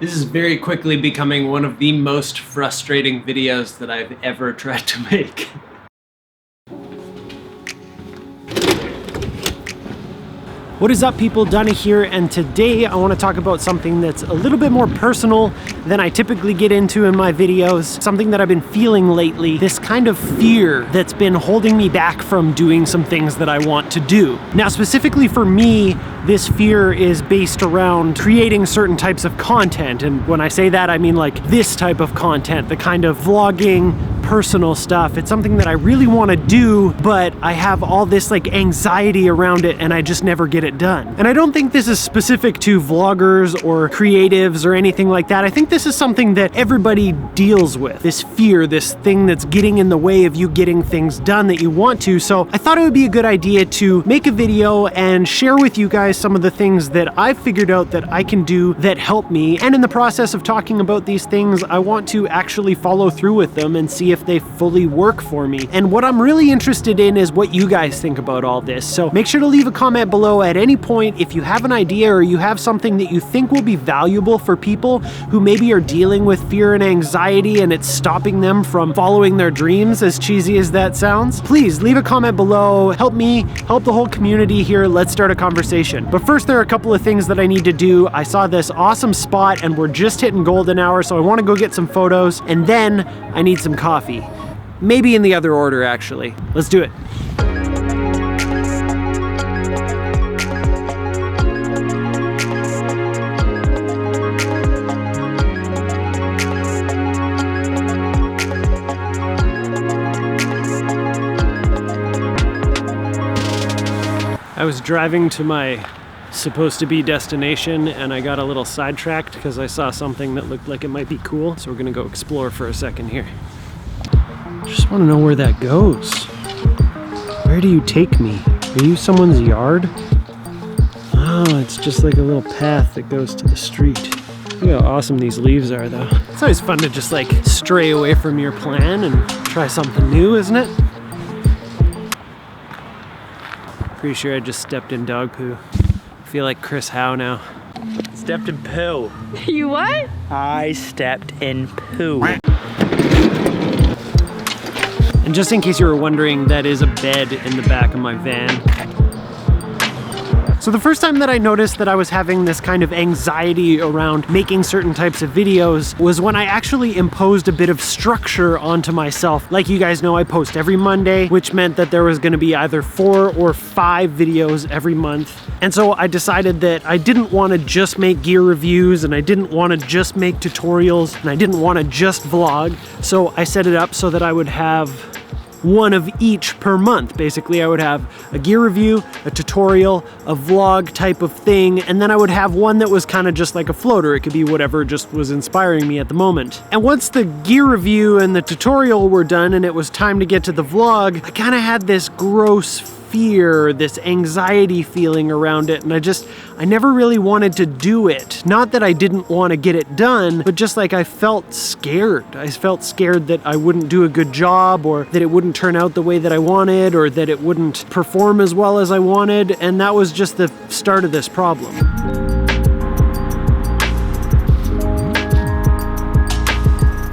This is very quickly becoming one of the most frustrating videos that I've ever tried to make. What is up, people? Dunna here, and today I want to talk about something that's a little bit more personal than I typically get into in my videos. Something that I've been feeling lately, this kind of fear that's been holding me back from doing some things that I want to do. Now, specifically for me, this fear is based around creating certain types of content, and when I say that, I mean like this type of content, the kind of vlogging, personal stuff. It's something that I really want to do, but I have all this like anxiety around it and I just never get it done. And I don't think this is specific to vloggers or creatives or anything like that. I think this is something that everybody deals with. This fear, this thing that's getting in the way of you getting things done that you want to. So I thought it would be a good idea to make a video and share with you guys some of the things that I've figured out that I can do that help me. And in the process of talking about these things, I want to actually follow through with them and see if they fully work for me. And what I'm really interested in is what you guys think about all this. So make sure to leave a comment below at any point if you have an idea or you have something that you think will be valuable for people who maybe are dealing with fear and anxiety and it's stopping them from following their dreams, as cheesy as that sounds. Please leave a comment below. Help me, help the whole community here. Let's start a conversation. But first, there are a couple of things that I need to do. I saw this awesome spot and we're just hitting golden hour, so I want to go get some photos, and then I need some coffee. Maybe in the other order, actually. Let's do it. I was driving to my supposed to be destination and I got a little sidetracked because I saw something that looked like it might be cool. So we're gonna go explore for a second here. Just want to know where that goes. Where do you take me? Are you someone's yard? Oh, it's just like a little path that goes to the street. Look how awesome these leaves are, though. It's always fun to just like stray away from your plan and try something new, isn't it? Pretty sure I just stepped in dog poo. I feel like Chris Howe now. Stepped in poo. You what? I stepped in poo. And just in case you were wondering, that is a bed in the back of my van. So the first time that I noticed that I was having this kind of anxiety around making certain types of videos was when I actually imposed a bit of structure onto myself. Like you guys know, I post every Monday, which meant that there was gonna be either 4 or 5 videos every month. And so I decided that I didn't wanna just make gear reviews, and I didn't wanna just make tutorials, and I didn't wanna just vlog. So I set it up so that I would have one of each per month. Basically, I would have a gear review, a tutorial, a vlog type of thing, and then I would have one that was kind of just like a floater. It could be whatever just was inspiring me at the moment. And once the gear review and the tutorial were done and it was time to get to the vlog, I kind of had this gross fear, this anxiety feeling around it, and I never really wanted to do it. Not that I didn't want to get it done, but just like I felt scared. I felt scared that I wouldn't do a good job, or that it wouldn't turn out the way that I wanted, or that it wouldn't perform as well as I wanted, and that was just the start of this problem.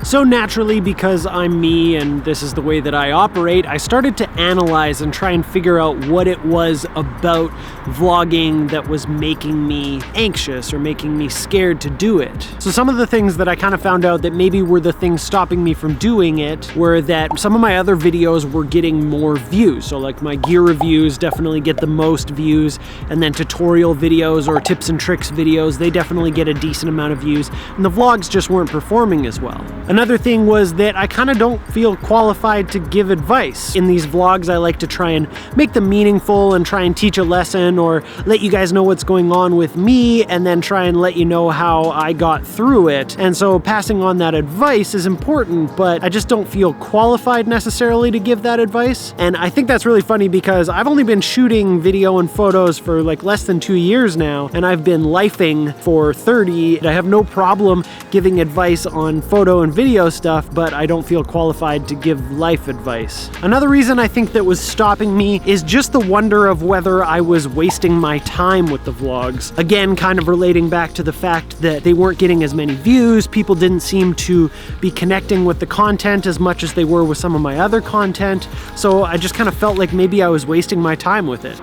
So naturally, because I'm me and this is the way that I operate, I started to analyze and try and figure out what it was about vlogging that was making me anxious or making me scared to do it. So some of the things that I kind of found out that maybe were the things stopping me from doing it were that some of my other videos were getting more views. So like my gear reviews definitely get the most views, and then tutorial videos or tips and tricks videos, they definitely get a decent amount of views, and the vlogs just weren't performing as well. Another thing was that I kind of don't feel qualified to give advice. In these vlogs, I like to try and make them meaningful and try and teach a lesson or let you guys know what's going on with me, and then try and let you know how I got through it. And so passing on that advice is important, but I just don't feel qualified necessarily to give that advice. And I think that's really funny because I've only been shooting video and photos for like less than 2 years now, and I've been lifing for 30. I have no problem giving advice on photo and video video stuff, but I don't feel qualified to give life advice. Another reason I think that was stopping me is just the wonder of whether I was wasting my time with the vlogs. Again, kind of relating back to the fact that they weren't getting as many views, people didn't seem to be connecting with the content as much as they were with some of my other content, so I just kind of felt like maybe I was wasting my time with it.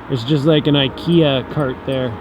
It's just like an IKEA cart there.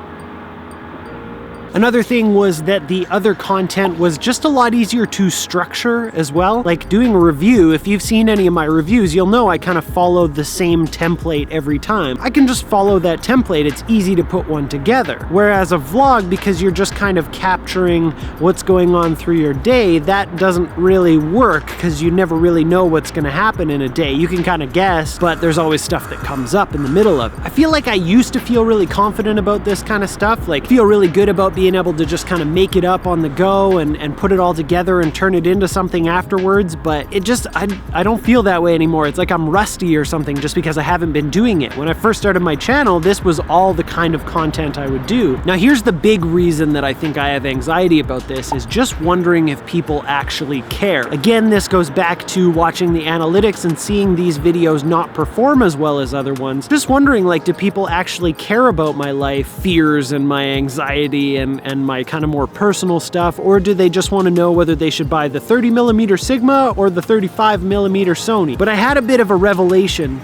Another thing was that the other content was just a lot easier to structure as well. Like doing a review, if you've seen any of my reviews, you'll know I kind of follow the same template every time. I can just follow that template, it's easy to put one together. Whereas a vlog, because you're just kind of capturing what's going on through your day, that doesn't really work because you never really know what's gonna happen in a day. You can kind of guess, but there's always stuff that comes up in the middle of it. I feel like I used to feel really confident about this kind of stuff, like feel really good about being able to just kind of make it up on the go and put it all together and turn it into something afterwards, but it just, I don't feel that way anymore. It's like I'm rusty or something just because I haven't been doing it. When I first started my channel, this was all the kind of content I would do. Now here's the big reason that I think I have anxiety about this, is just wondering if people actually care. Again, this goes back to watching the analytics and seeing these videos not perform as well as other ones. Just wondering, like, do people actually care about my life fears and my anxiety and my kind of more personal stuff, or do they just want to know whether they should buy the 30mm Sigma or the 35mm Sony? But I had a bit of a revelation.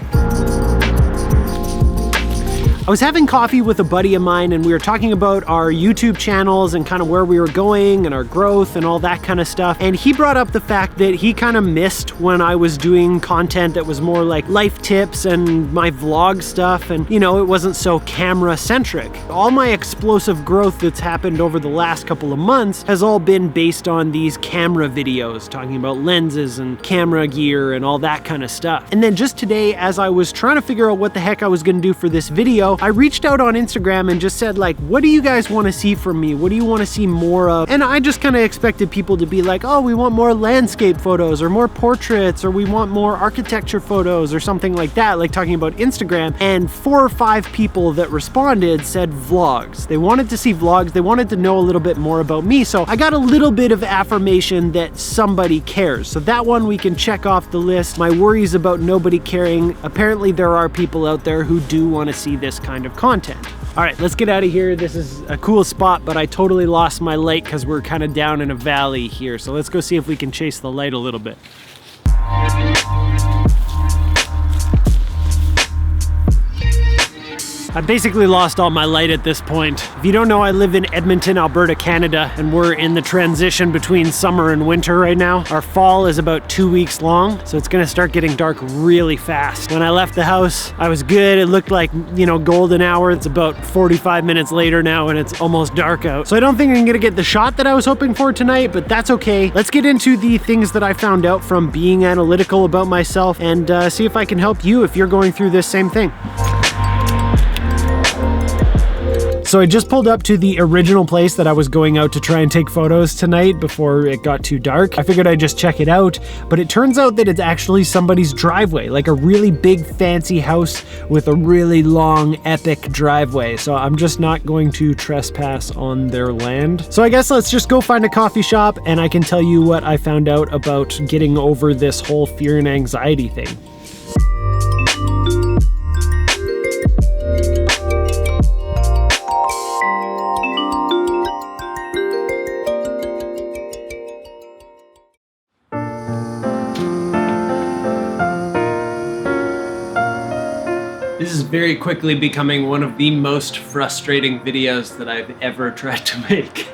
I was having coffee with a buddy of mine and we were talking about our YouTube channels and kind of where we were going and our growth and all that kind of stuff. And he brought up the fact that he kind of missed when I was doing content that was more like life tips and my vlog stuff, and you know, it wasn't so camera centric. All my explosive growth that's happened over the last couple of months has all been based on these camera videos, talking about lenses and camera gear and all that kind of stuff. And then just today, as I was trying to figure out what the heck I was gonna do for this video, I reached out on Instagram and just said, like, what do you guys want to see from me? What do you want to see more of? And I just kind of expected people to be like, oh, we want more landscape photos or more portraits, or we want more architecture photos or something like that, like talking about Instagram. And 4 or 5 people that responded said vlogs. They wanted to see vlogs. They wanted to know a little bit more about me. So I got a little bit of affirmation that somebody cares. So that one we can check off the list. My worries about nobody caring. Apparently there are people out there who do want to see this kind of content. All right, let's get out of here. This is a cool spot, but I totally lost my light because we're kind of down in a valley here. So let's go see if we can chase the light a little bit. I basically lost all my light at this point. If you don't know, I live in Edmonton, Alberta, Canada, and we're in the transition between summer and winter right now. Our fall is about 2 weeks long, so it's gonna start getting dark really fast. When I left the house, I was good. It looked like, you know, golden hour. It's about 45 minutes later now and it's almost dark out. So I don't think I'm gonna get the shot that I was hoping for tonight, but that's okay. Let's get into the things that I found out from being analytical about myself and see if I can help you if you're going through this same thing. So I just pulled up to the original place that I was going out to try and take photos tonight before it got too dark. I figured I'd just check it out, but it turns out that it's actually somebody's driveway, like a really big fancy house with a really long epic driveway. So I'm just not going to trespass on their land. So I guess let's just go find a coffee shop and I can tell you what I found out about getting over this whole fear and anxiety thing. This is very quickly becoming one of the most frustrating videos that I've ever tried to make.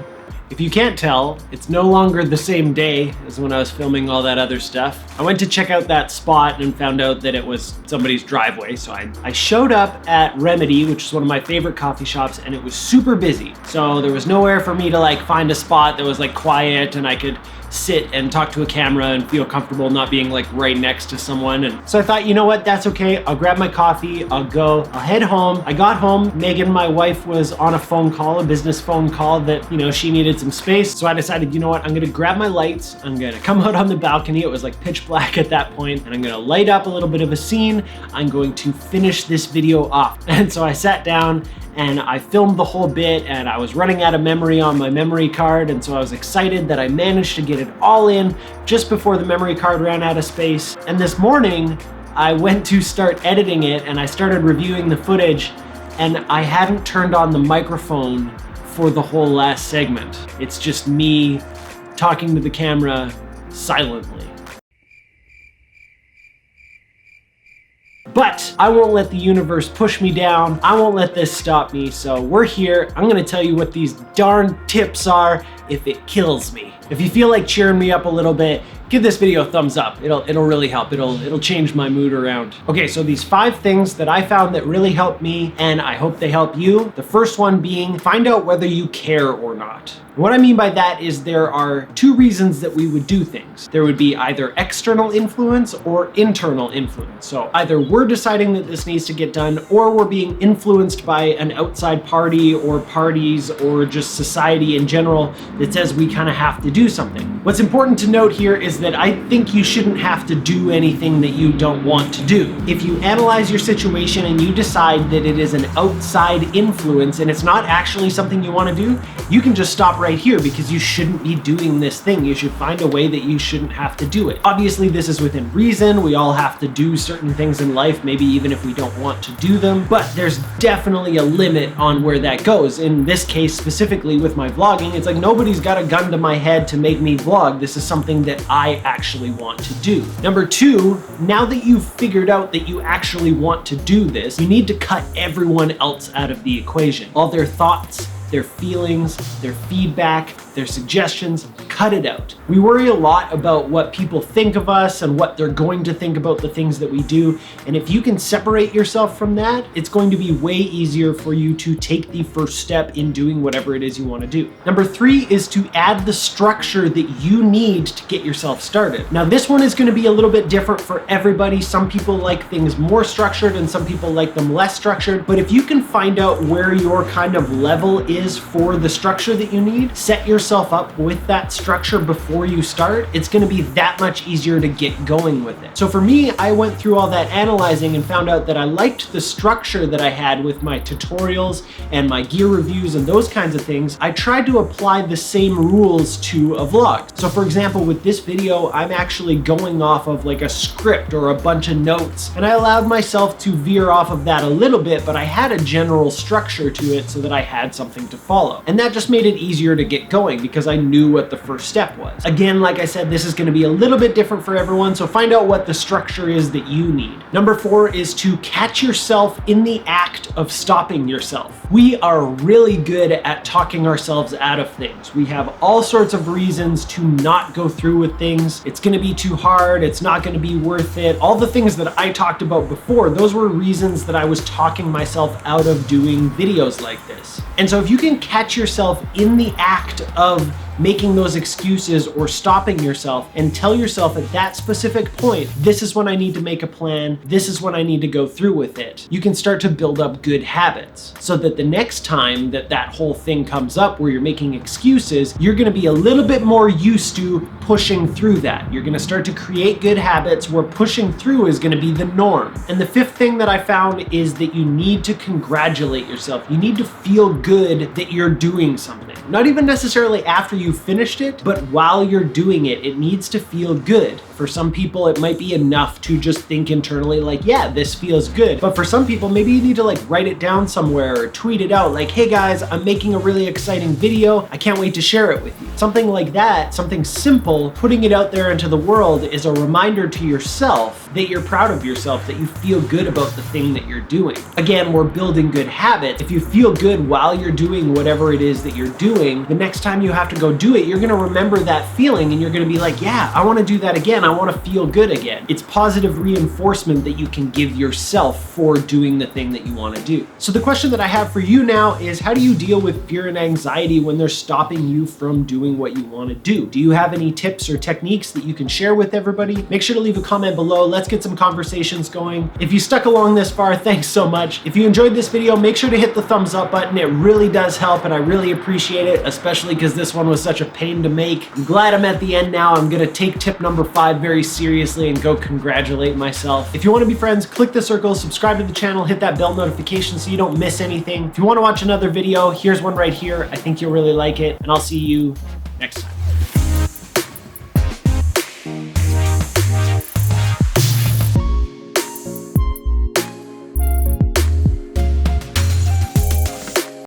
If you can't tell, it's no longer the same day as when I was filming all that other stuff. I went to check out that spot and found out that it was somebody's driveway. So I showed up at Remedy, which is one of my favorite coffee shops, and it was super busy. So there was nowhere for me to like find a spot that was like quiet and I could sit and talk to a camera and feel comfortable not being like right next to someone. And so I thought, you know what, that's okay. I'll grab my coffee, I'll head home. I got home, Megan, my wife, was on a phone call, a business phone call that, you know, she needed some space. So I decided, you know what, I'm gonna grab my lights, I'm gonna come out on the balcony. It was like pitch black at that point, and I'm gonna light up a little bit of a scene. I'm going to finish this video off. And so I sat down and I filmed the whole bit, and I was running out of memory on my memory card, and so I was excited that I managed to get it it all in just before the memory card ran out of space. And this morning, I went to start editing it and I started reviewing the footage, and I hadn't turned on the microphone for the whole last segment. It's just me talking to the camera silently. But I won't let the universe push me down. I won't let this stop me. So we're here. I'm gonna tell you what these darn tips are if it kills me. If you feel like cheering me up a little bit, give this video a thumbs up. It'll really help. It'll change my mood around. Okay, so these 5 things that I found that really helped me, and I hope they help you. The first one being, find out whether you care or not. What I mean by that is there are 2 reasons that we would do things. There would be either external influence or internal influence. So either we're deciding that this needs to get done, or we're being influenced by an outside party or parties or just society in general that says we kind of have to do something. What's important to note here is that I think you shouldn't have to do anything that you don't want to do. If you analyze your situation and you decide that it is an outside influence and it's not actually something you want to do, you can just stop right here, because you shouldn't be doing this thing. You should find a way that you shouldn't have to do it. Obviously, this is within reason. We all have to do certain things in life, maybe even if we don't want to do them, but there's definitely a limit on where that goes. In this case, specifically with my vlogging, it's like nobody's got a gun to my head to make me vlog. This is something that I actually want to do. Number 2, now that you've figured out that you actually want to do this, you need to cut everyone else out of the equation. All their thoughts, their feelings, their feedback, their suggestions, cut it out. We worry a lot about what people think of us and what they're going to think about the things that we do. And if you can separate yourself from that, it's going to be way easier for you to take the first step in doing whatever it is you want to do. Number 3 is to add the structure that you need to get yourself started. Now, this one is going to be a little bit different for everybody. Some people like things more structured and some people like them less structured. But if you can find out where your kind of level is for the structure that you need, set yourself up with that structure before you start, it's going to be that much easier to get going with it. So for me, I went through all that analyzing and found out that I liked the structure that I had with my tutorials and my gear reviews and those kinds of things. I tried to apply the same rules to a vlog. So for example, with this video, I'm actually going off of like a script or a bunch of notes, and I allowed myself to veer off of that a little bit, but I had a general structure to it so that I had something to follow. And that just made it easier to get going because I knew what the first step was. Again, like I said, this is going to be a little bit different for everyone, so find out what the structure is that you need. Number 4 is to catch yourself in the act of stopping yourself. We are really good at talking ourselves out of things. We have all sorts of reasons to not go through with things. It's going to be too hard. It's not going to be worth it. All the things that I talked about before, those were reasons that I was talking myself out of doing videos like this. And so if you can catch yourself in the act of making those excuses or stopping yourself and tell yourself at that specific point, this is when I need to make a plan, this is when I need to go through with it, you can start to build up good habits so that the next time that that whole thing comes up where you're making excuses, you're going to be a little bit more used to pushing through that. You're going to start to create good habits where pushing through is going to be the norm. And the 5th thing that I found is that you need to congratulate yourself. You need to feel good that you're doing something. Not even necessarily after you finished it, but while you're doing it, it needs to feel good. For some people, it might be enough to just think internally like, yeah, this feels good. But for some people, maybe you need to like write it down somewhere or tweet it out like, hey guys, I'm making a really exciting video. I can't wait to share it with you. Something like that, something simple, putting it out there into the world is a reminder to yourself that you're proud of yourself, that you feel good about the thing that you're doing. Again, we're building good habits. If you feel good while you're doing whatever it is that you're doing, the next time you have to go do it, you're gonna remember that feeling and you're gonna be like, yeah, I wanna do that again. I wanna feel good again. It's positive reinforcement that you can give yourself for doing the thing that you wanna do. So the question that I have for you now is, how do you deal with fear and anxiety when they're stopping you from doing what you wanna do? Do you have any tips or techniques that you can share with everybody? Make sure to leave a comment below. Let's get some conversations going. If you stuck along this far, thanks so much. If you enjoyed this video, make sure to hit the thumbs up button. It really does help and I really appreciate it, especially because this one was such a pain to make. I'm glad I'm at the end now. I'm gonna take tip number 5 very seriously and go congratulate myself. If you wanna be friends, click the circle, subscribe to the channel, hit that bell notification so you don't miss anything. If you wanna watch another video, here's one right here. I think you'll really like it, and I'll see you next time.